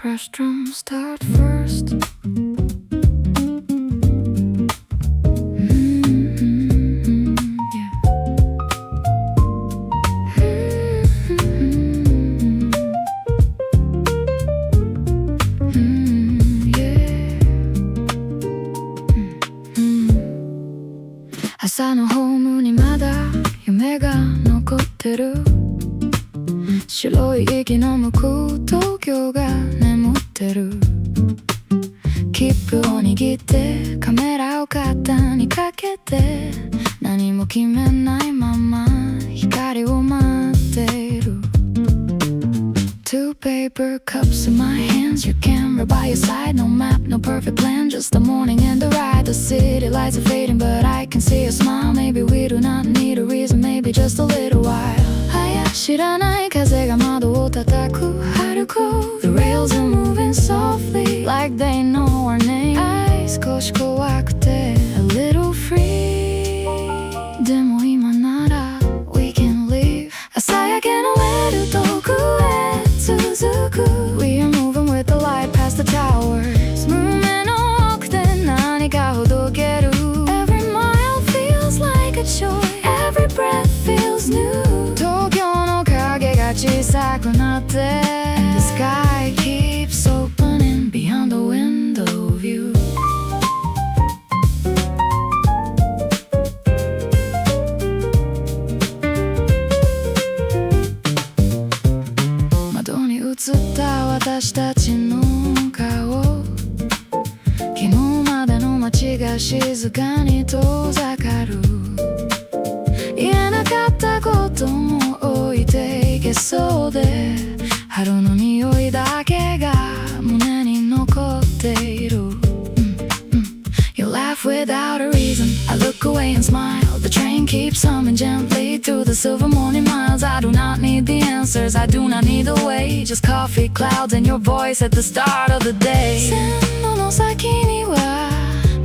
press drum start first. 朝のホームにまだ夢が残ってる。白い息の向こう東京が眠ってる。切符を握ってカメラを肩にかけて何も決めないまま光を待っている。 Two paper cups in my hands, your camera by your side, no map, no perfect plan, just the morning and the ride. The city lights are fading but I can see a smile. Maybe we do not need a reason, maybe just a little while. 知らない風が窓を叩く Haruko, the rails are moving softly like they know our name. 少し怖くて a little free. でも今なら we can leave. 朝焼けの上る遠くへ続く We are moving with the light past the towers. 胸の奥で何かほどける Every mile feels like a joy. Every breath feels new. 小さくなって The sky keeps opening beyond the window view. 窓に映った私たちの顔、昨日までの街が静かに遠ざかる。言えなかったことも置いていけそうで、春の匂いだけが胸に残っている。You laugh without a reason, I look away and smile. The train keeps humming gently through the silver morning miles. I do not need the answers, I do not need the way. Just coffee clouds and your voice at the start of the day. 線路の先には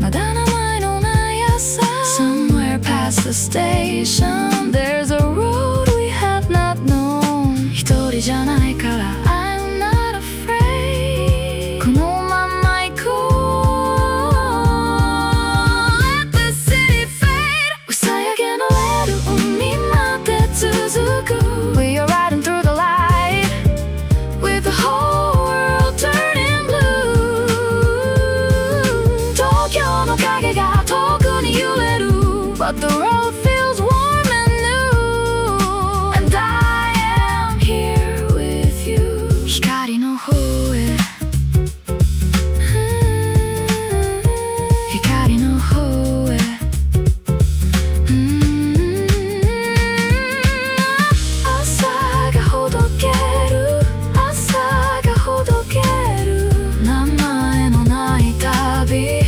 まだ名前のない朝。Somewhere past the station, there's a road we had not known. 一人じゃないから I'm not afraid. このまま行こう Let the city fade. 朝焼けのレール海まで続く We are riding through the light with the whole world turning blue. 東京の影が遠くに揺れる But the road feels warm and new. And I am here with you. 光の方へ光の方へ朝がほどける朝がほどける名前のない旅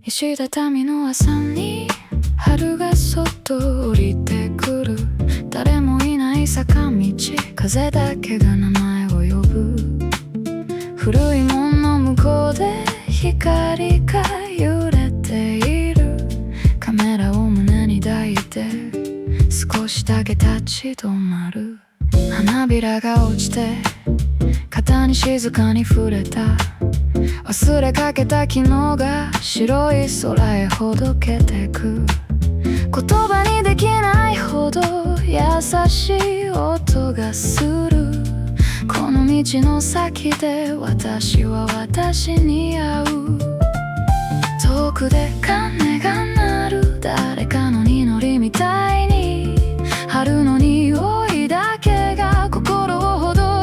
石畳の朝に春がそっと降りてくる誰もいない坂道風だけが名前を呼ぶ古い門の向こうで光が揺れているカメラを胸に抱いて少しだけ立ち止まる花びらが落ちて肩に静かに触れた忘れかけた昨日が白い空へほどけてく言葉にできないほど優しい音がするこの道の先で私は私に会う遠くで鐘が鳴る誰かの祈りみたいに春の匂いだけが心をほど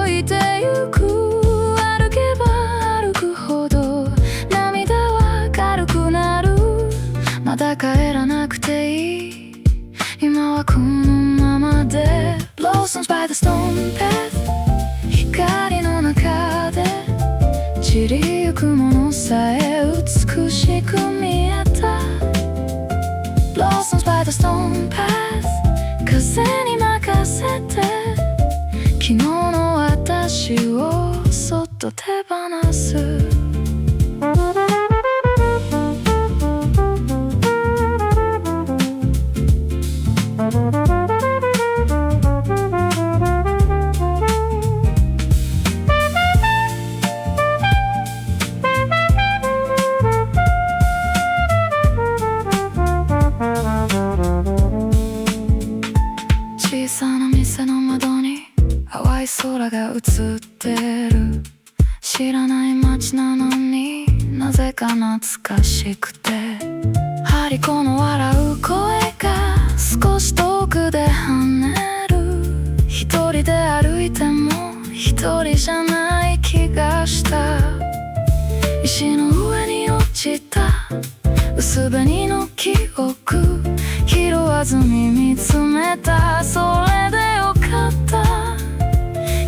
と手放す小さな店の窓に淡い空が映ってる知らない街なのになぜか懐かしくてハリコの笑う声が少し遠くで跳ねる一人で歩いても一人じゃない気がした石の上に落ちた薄紅の記憶拾わずに見つめたそれでよかった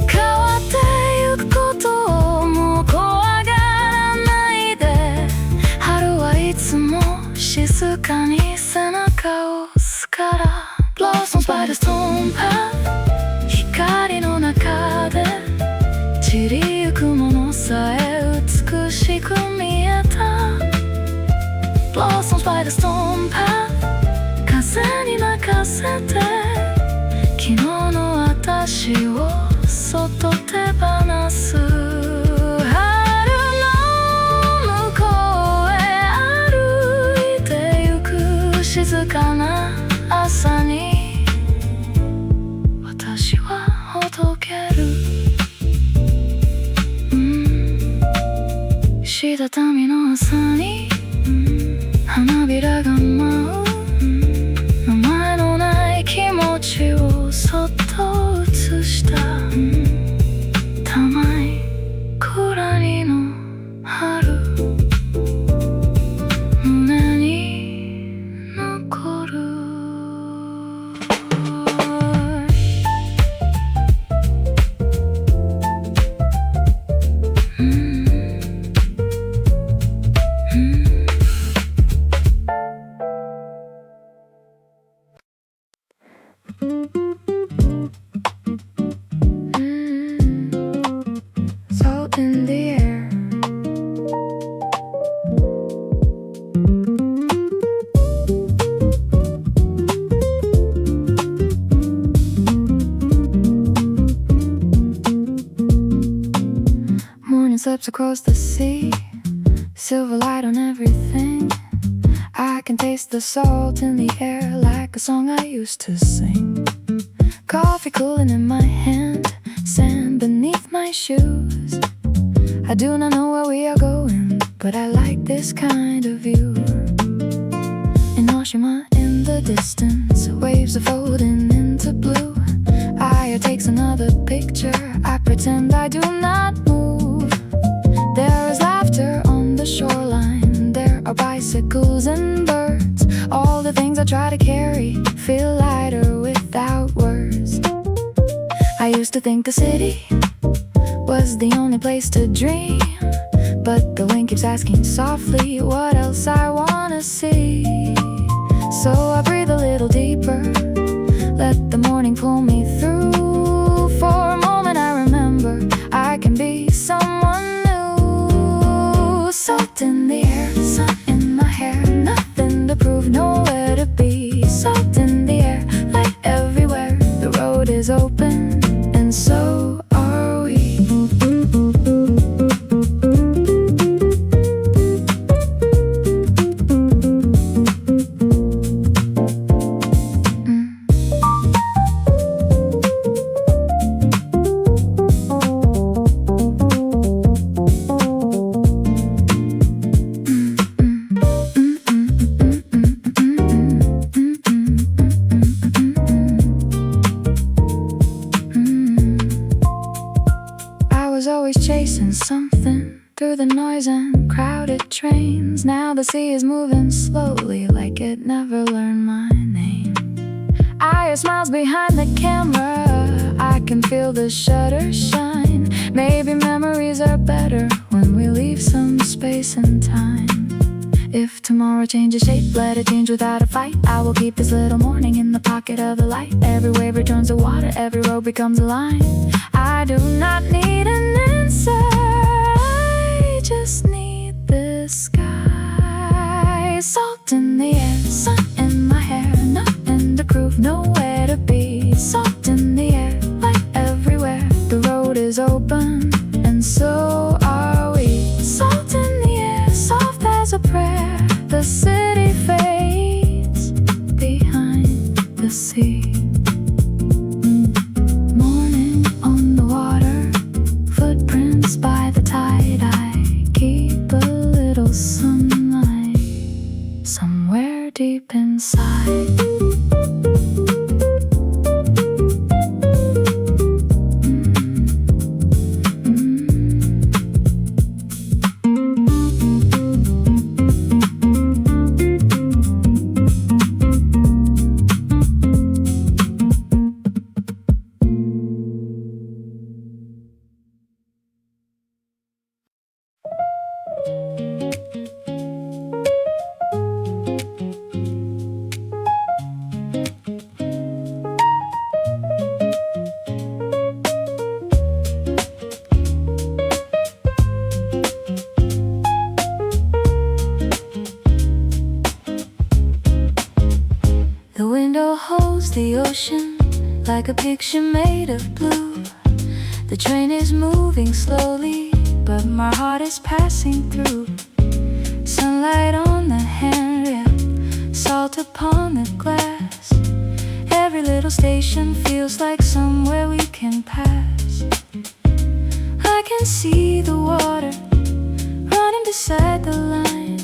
変わってゆくことをもう怖がらないで春はいつも静かに背中を押すから Blossoms by the storm path 光の中で散りゆくものさえ美しく見えた Blossoms by the storm path 風に任せて昨日の私をそっと手放す春の向こうへ歩いてゆく静かな朝に私はほどける、石畳の朝に、花びらが舞う名前のない気持ちをそっと映した、たまにくらりの春胸に残るSalt in the air Morning slips across the sea Silver light on everything I can taste the salt in the air like a song I used to sing Coffee cooling in my hand Sand beneath my shoes I do not know where we are going But I like this kind of view In Oshima in the distance Waves are folding into blue Aya takes another picture I pretend I do not move There is laughter on the shoreline There are bicycles and birds All the things I try to carry Feel lighter without words I used to think the city was the only place to dream But the wind keeps asking softly what else I wanna see So I breathe a little deeper Let the morning pull me through For a moment I remember I can be someone new Salt in the air, sun in my hair Nothing to prove, nowhere to be Salt in the air, light everywhere The road is open and so are we Always chasing something through the noise and crowded trains Now the sea is moving slowly like it never learned my name Aya smiles behind the camera I can feel the shutters shine Maybe memories are better when we leave some space and time If tomorrow changes shape, let it change without a fight I will keep this little morning in the pocket of the light Every wave returns to water, every road becomes a line I do not need an answer just need the sky. Salt in the air, sun in my hair, not in the groove, nowhere to be. Salt in the air, light everywhere. The road is open, and so are we. Salt in the air, soft as a prayer. The city fades behind the sea. Morning on the water, footprints by the tide. I keep a little sunlight somewhere deep inside. The window holds the ocean like a picture made of blue. The train is moving slowly, but my heart is passing through. Sunlight on the handrail, salt upon the glass. Every little station feels like somewhere we can pass. I can see the water running beside the line.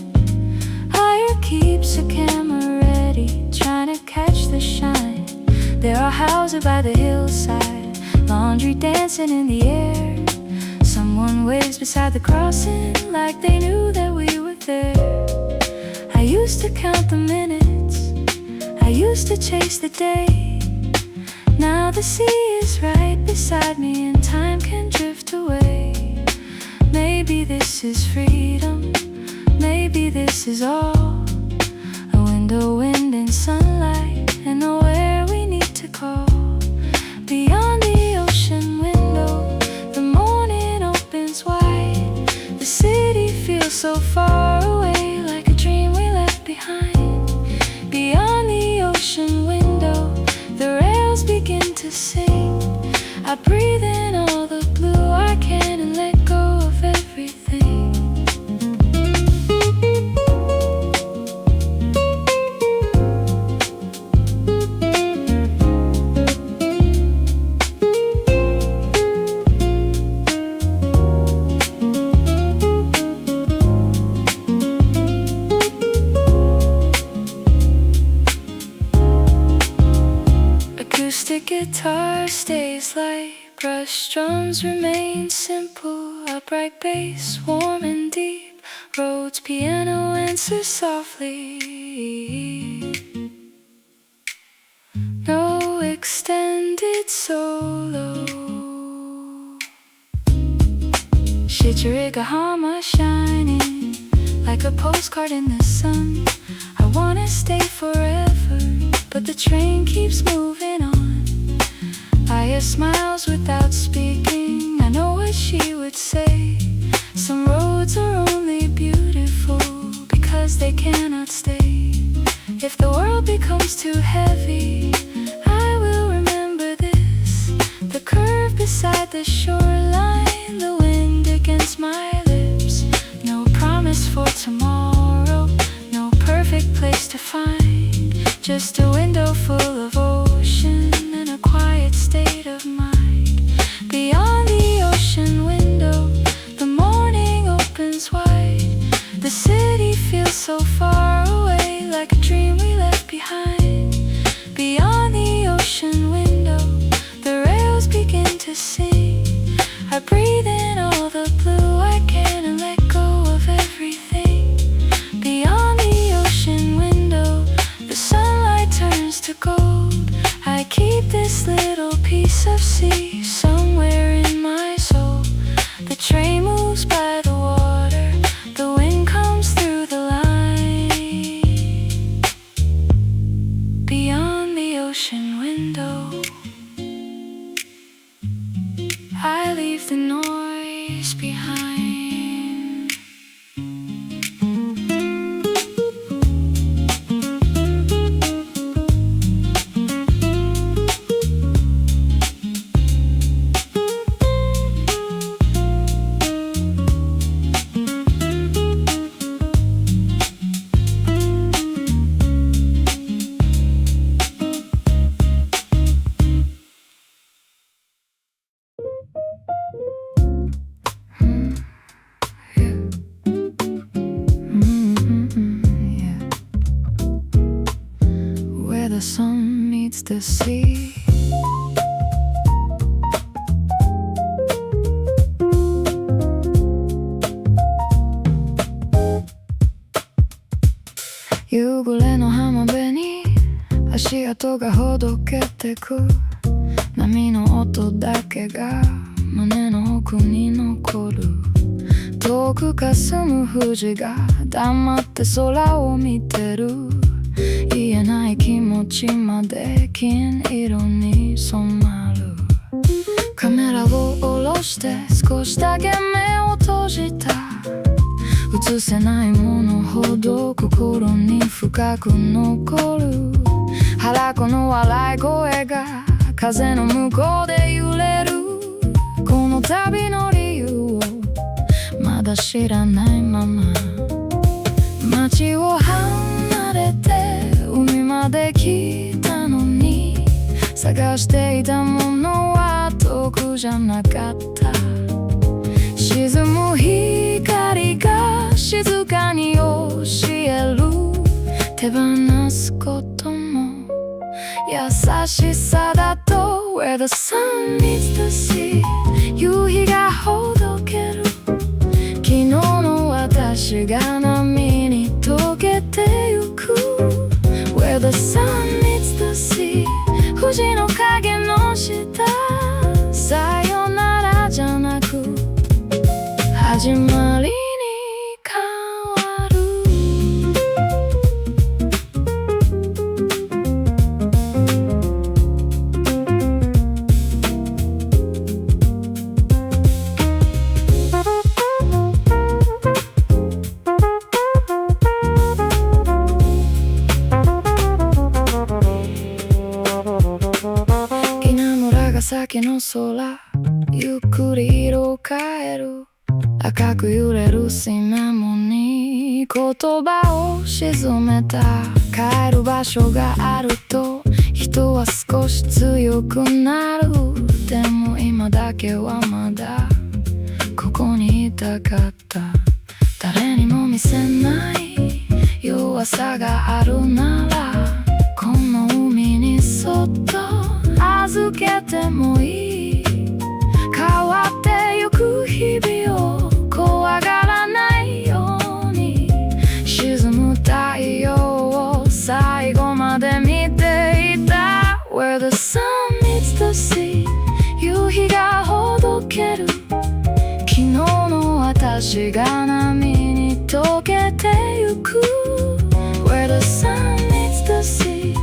Higher keeps a camera ready, trying to catch the shine. There are houses by the hillside, laundry dancing in the air. Someone waves beside the crossing like they knew that we were there. I used to count the minutes, I used to chase the day. Now the sea is right beside me and time can drift away. Maybe this is freedom, maybe this is all. A window, wind and sunlight, and nowhere we need to call. Beyond the ocean window, the morning opens wide. The city feels so far away, like a dream we left behind. Beyond the ocean window, the rails begin to sing. I breathe in all the blue I can and let go of everything. Acoustic guitar stays light, brush drums remain simple. Upright bass, warm and deep. Rhodes piano answers softly. No extended solo. Shichirigahama shining like a postcard in the sun. I wanna stay forever, but the train keeps moving on. Aya smiles without speaking, I know what she would say. Some roads are only beautiful because they cannot stay. If the world becomes too heavy, I will remember this. The curve beside the shoreline, the wind against my lips. No promise for tomorrow, no perfect place to find. Just a window full of ocean and a quiet state of mind. Beyond the ocean window, the morning opens wide. The city feels so far away, like a dream we left behind. Beyond the ocean window, the rails begin to sing. I breathe in all the blue I can and let go of everything. Beyond the ocean window, the sunlight turns to gold. I keep this little piece of sea somewhere in my soul. The train moves by the water, the wind comes through the line. Beyond the ocean window, I leave the noise behind. Where the sun meets the sea夕暮れの浜辺に足跡がほどけてく波の音だけが胸の奥に残る遠く霞む富士が黙って空を見てる言えない気持ちまで金色に染まるカメラを下ろして少しだけ目を閉じた映せないものほど心に深く残る原子の笑い声が風の向こうで揺れるこの旅の理由をまだ知らないまま街を離れて海まで来たのに探していたものは遠くじゃなかった沈む光が静かに教える手放すことも優しさだと Where the sun meets the sea 夕日がほどける昨日の私が波に溶けてゆく Where the sun meets the sea 富士の影の下さよならじゃなく始まりに変わる稲村ヶ崎の空ゆっくり色を変える赤く揺れる水面に言葉を沈めた帰る場所があると人は少し強くなるでも今だけはまだここにいたかった誰にも見せない弱さがあるならこの海にそっと預けてもいい変わってゆく日々を怖がらないように沈む太陽を最後まで見ていた Where the sun meets the sea 夕日がほどける昨日の私が波に溶けてゆく Where the sun meets the sea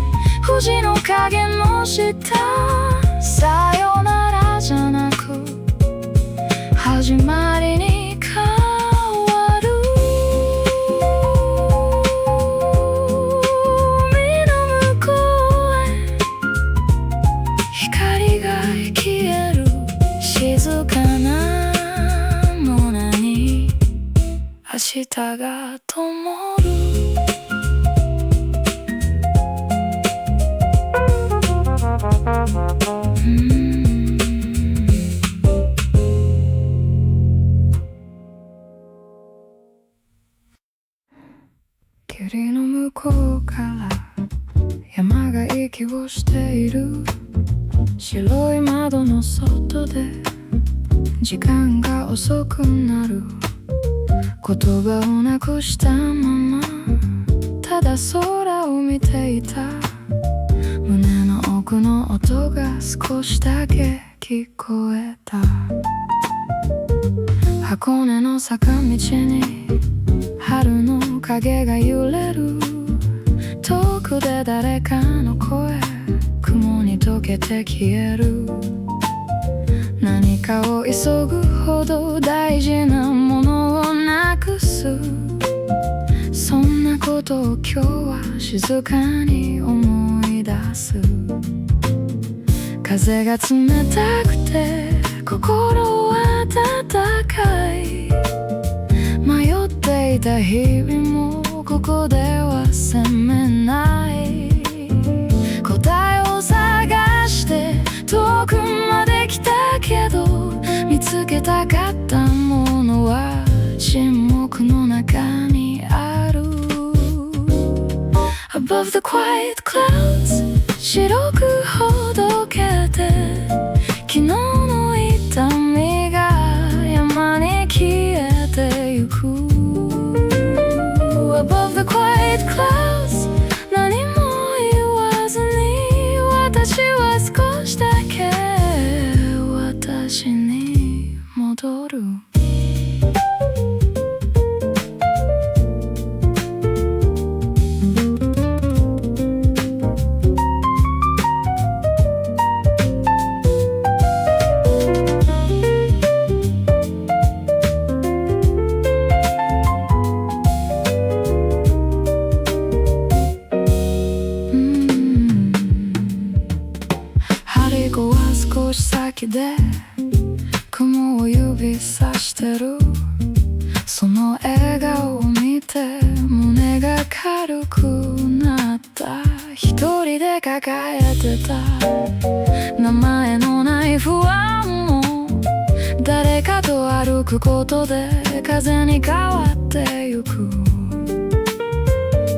富士の影の下さよならじゃなく始まりに変わる海の向こうへ光が消える静かな胸に明日が灯る霧の向こうから山が息をしている白い窓の外で時間が遅くなる言葉をなくしたままただ空を見ていた胸の奥の音が少しだけ聞こえた箱根の坂道に春の影が揺れる遠くで誰かの声雲に溶けて消える何かを急ぐほど大事なものをなくすそんなことを今日は静かに思い出す風が冷たくて心は温かい迷っていた日々もここでは責めない答えを探して遠くまで来たけど中にある Above the quiet clouds 白くほどけて昨日の痛みが山に消えてゆく Above the quiet clouds 何も言わずに私は少しだけ私に戻る少し先で雲を指さしてるその笑顔を見て胸が軽くなった一人で抱えてた名前のない不安も誰かと歩くことで風に変わってゆく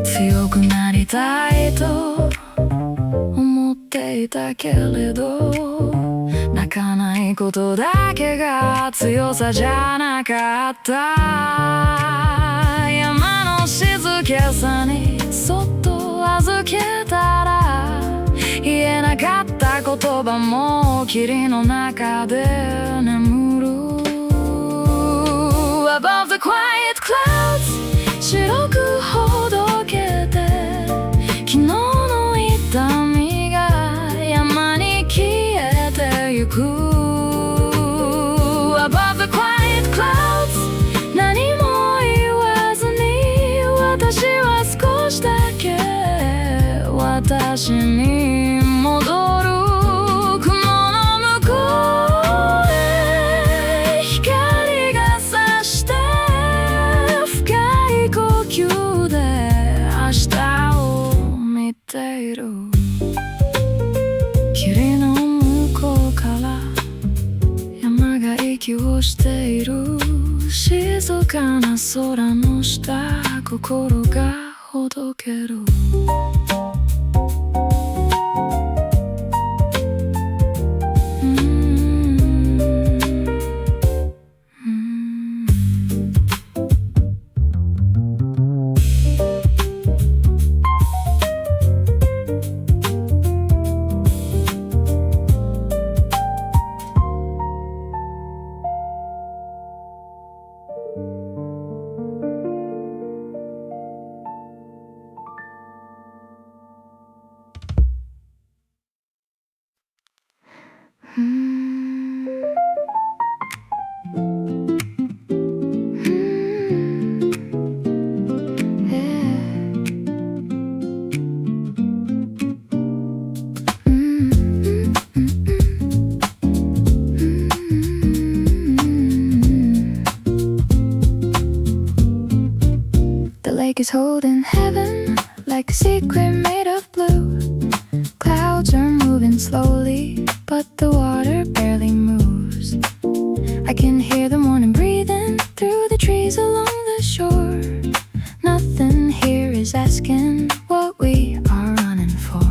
強くなりたいと思っていたけれど泣かないことだけが強さじゃなかった山の静けさにそっと預けたら言えなかった言葉も霧の中で眠る Above the quiet clouds 白くほどけて昨日の痛みが山に消えてゆく Above the quiet clouds 何も言わずに私は少しだけ私に戻る雲の向こうへ光が差して深い呼吸で明日を見ている霧の向こうから山が息をしている静かな空の下心がほどけるIs holding heaven like a secret made of blue. Clouds are moving slowly, but the water barely moves. I can hear the morning breathing through the trees along the shore. Nothing here is asking what we are running for.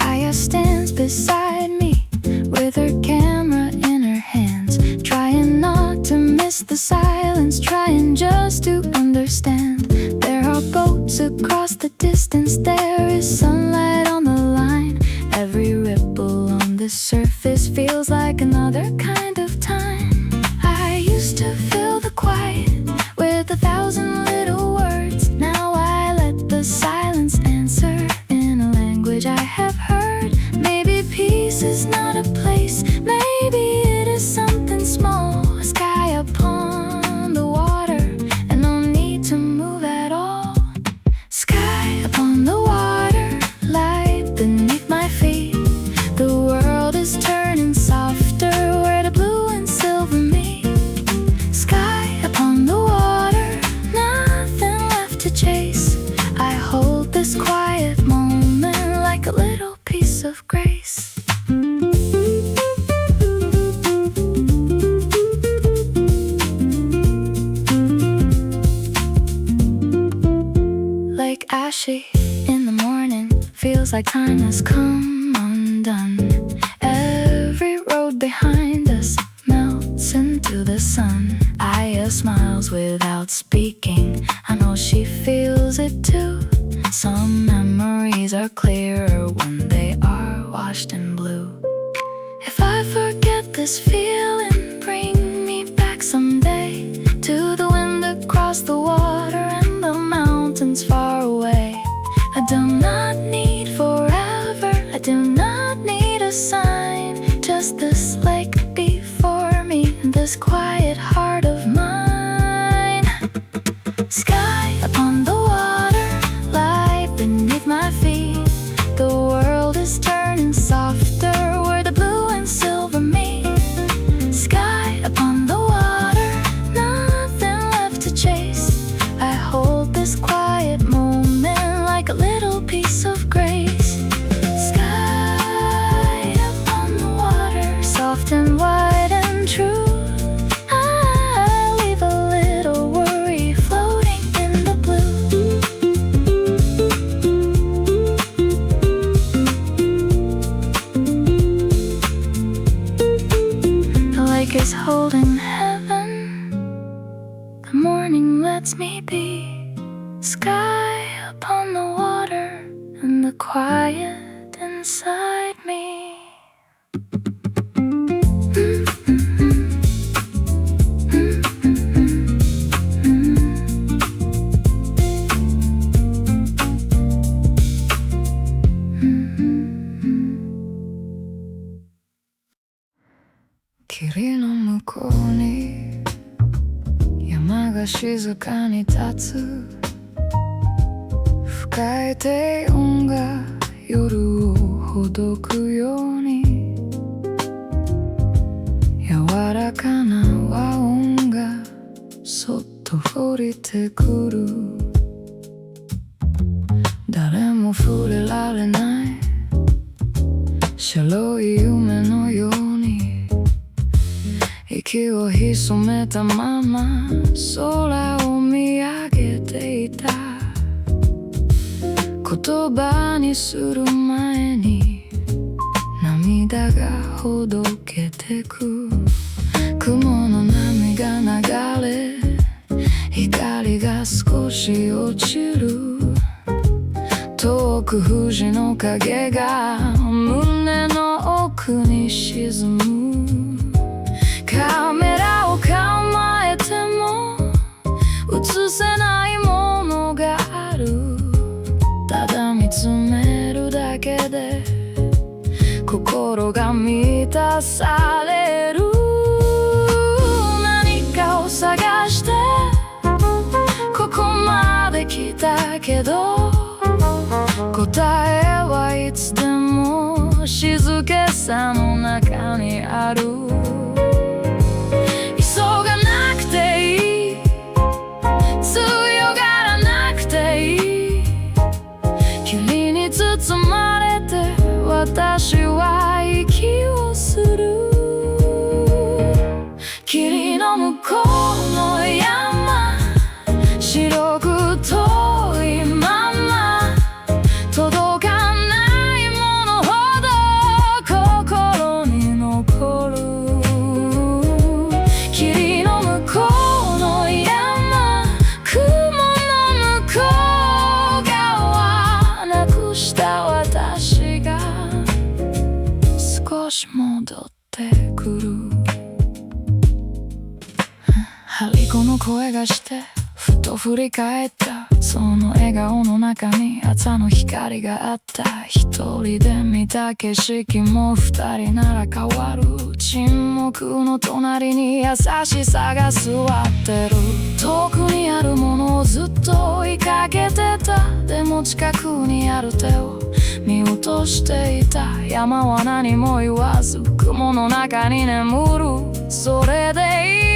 Aya stands beside me with her camera in her hands, trying not to miss the silence, trying just to understand. There are boats across the distance, there is sunlight on the line. Every ripple on the surface feels like another kind of time. I used to fill the quiet with 1,000 little words. Now I let the silence answer in a language I have heard. Maybe peace is not a place, maybe it is something small. A sky upon the water and no need to move at all. Sky upon the water, light beneath my feet. The world is turning softer where the blue and silver meet. Sky upon the water, nothing left to chase. I hold this quiet moment like a little piece of grace. feels like time has come undone. Every road behind us melts into the sun. Aya smiles without speaking. I know she feels it too. Some memories are clearer when they are washed in blue. If I forget this feeling, bring me back someday to the wind across the water and the mountains far away. I do not need forever, I do not need a sign. Just this lake before me and this quiet heart of mine. Sky upon the water, light beneath my feet. The world is turning softer where the blue and silver meet. Sky upon the water, nothing left to chase. I hold this quiet moment like a little piece of grace. Sky upon the water, soft and wide and true. I leave a little worry floating in the blue. The lake is holding heaven. The morning lets me be. Sky upon the water and the quiet inside me. Kiriの向こうに山が静かに立つ。深い低音が夜をほどくように、柔らかな和音がそっと降りてくる。誰も触れられない白い夢のように、息を潜めたまま空を見上げていた。言葉にする前に涙がほどけてく。雲の波が流れ、光が少し落ちる。遠く富士の影が胸の奥に沈む。カメラを構えても映せないものがある。ただ見つめるだけで心が満たされる。何かを探してここまで来たけど、答えはいつでも静けさの中にある。急がなくていい、強がらなくていい。霧に包まれて私は息をする。霧の向こうの山、白く遠いまま届かないものほど心に残る。霧の向こうの山、雲の向こう側、なくした私が少し戻ってくる。張り子の声がしてふと振り返った。その笑顔の中に朝の光があった。一人で見た景色も二人なら変わる。沈黙の隣に優しさが座ってる。遠くにあるものをずっと追いかけてた。でも近くにある手を見落としていた。山は何も言わず雲の中に眠る。それで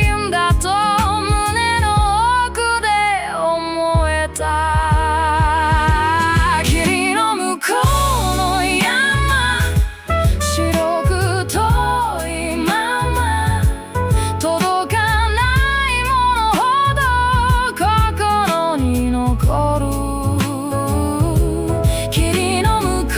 いいんだと胸の奥で思えた。霧の向こうの山、白く遠いまま届かないものほど心に残る。霧の向こ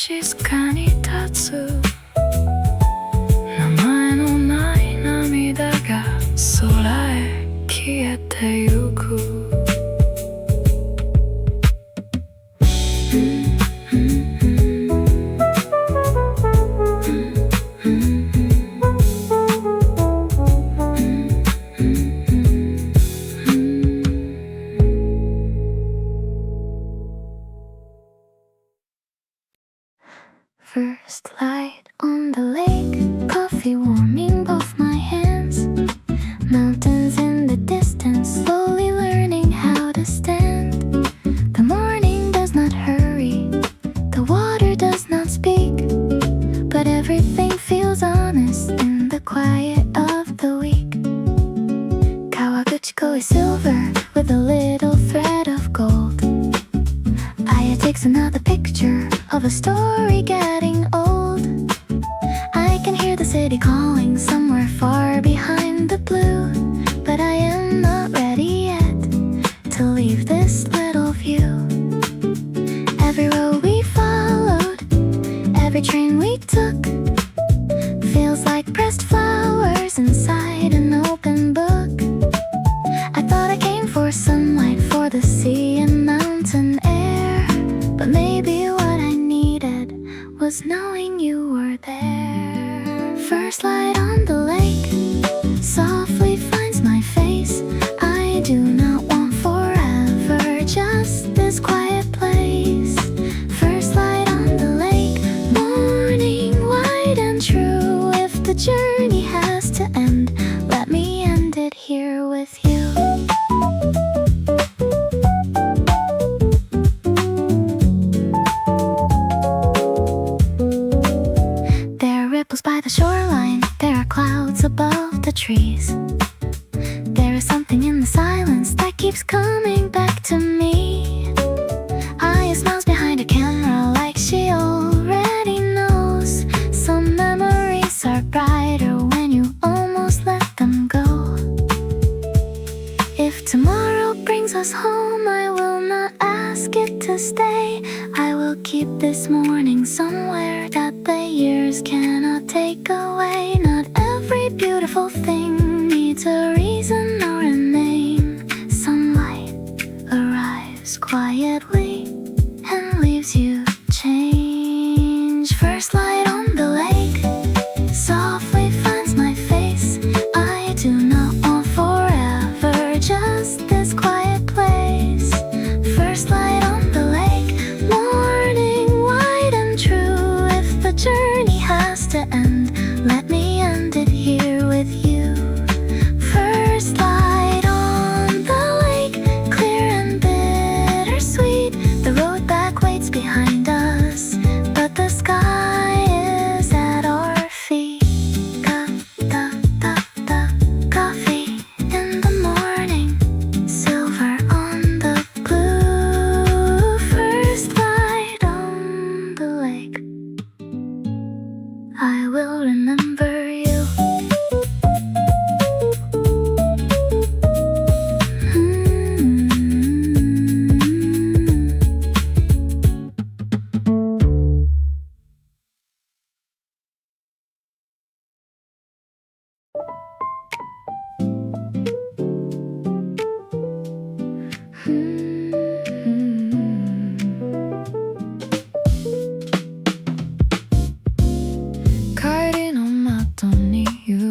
静かに立つ名前のない涙が空へ消えてゆくFirst light on the lake, coffee warming both my hands. Mountains in the distance, slowly learning how to stand. The morning does not hurry, the water does not speak, but everything feels honest in the quiet of the week. Kawaguchiko is silver with a little thread of gold. Aya takes another picture of a story getting old. I can hear the city calling somewhere far behind the blue, but I am not ready yet to leave this little view. Every road we followed, every train we took, feels like pressed flowers inside an open book. I thought I came for sunlight, for the sea and mountain air, but maybe what I needed was knowing you were there. First light on the lake softly finds my face. I do not want forever, just this quiet place. First light on the lake, morning wide and true. If the journey has to end, let me end it here with you. By the shoreline, there are clouds above the trees. There is something in the silence that keeps coming back to me. Aya smiles behind a camera like she already knows. Some memories are brighter when you almost let them go. If tomorrow brings us home, I will not ask it to stay. I will keep this morning somewhere that the years cannot take away. Not every beautiful thing needs a reason or a name. Sunlight arrives quietly and leaves you change. First light on the lake softly finds my face. I do not want forever, just this quiet place. First light on the lake, morning wide and true. If the journey has to end, let me end it here with you. First light on the lake, clear and bittersweet. The road back waits behind us, but the sky is at our feet. Coffee in the morning, silver on the blue. First light on the lake, I will remember you.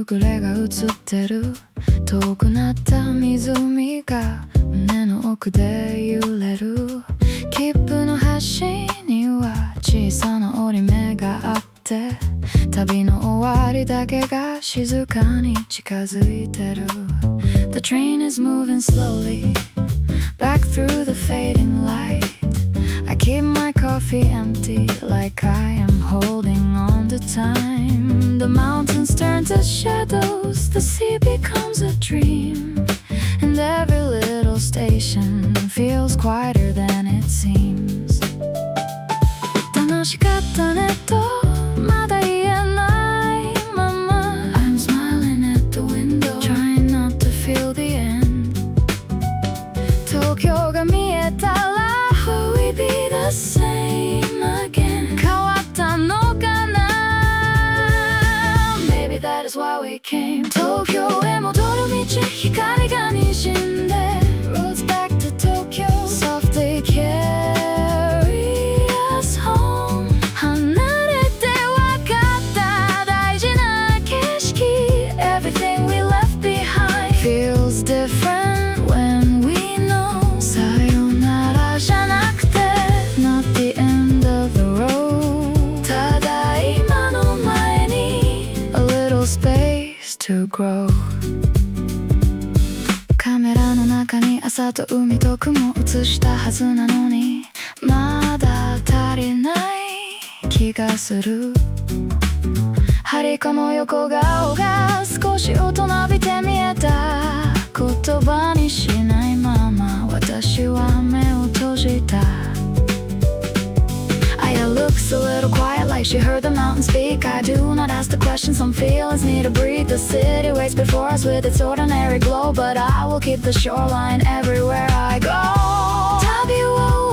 暮れが映ってる遠くなった湖が胸の奥で揺れる切符の端には小さな折り目があって旅の終わりだけが静かに近づいてる The train is moving slowly back through the fading light I keep my coffee empty like I am holding on to time The mountains turn to shadows, the sea becomes a dream And every little station feels quieter than it seems 楽しかったねとまだ言えないまま I'm smiling at the window, trying not to feel the end 東京が見えたら Will we be the same again 変わっ I came 東京へ戻る道光が滲んで Rhodes back to Tokyo Softly carry us home 離れて分かった大事な景色 Everything we left behind feels different when we know さよならじゃなくて Not the end of the road ただ今の前に A little space to grow カメラの中に朝と海と雲映したはずなのにまだ足りない気がするHarukoの横顔が少し大人びて見えた言葉にしないまま私は目を閉じたAya looks a little quiet like she heard the mountain speak I do not ask the questions, some feelings need to breathe The city waits before us with its ordinary glow But I will keep the shoreline everywhere I go 旅を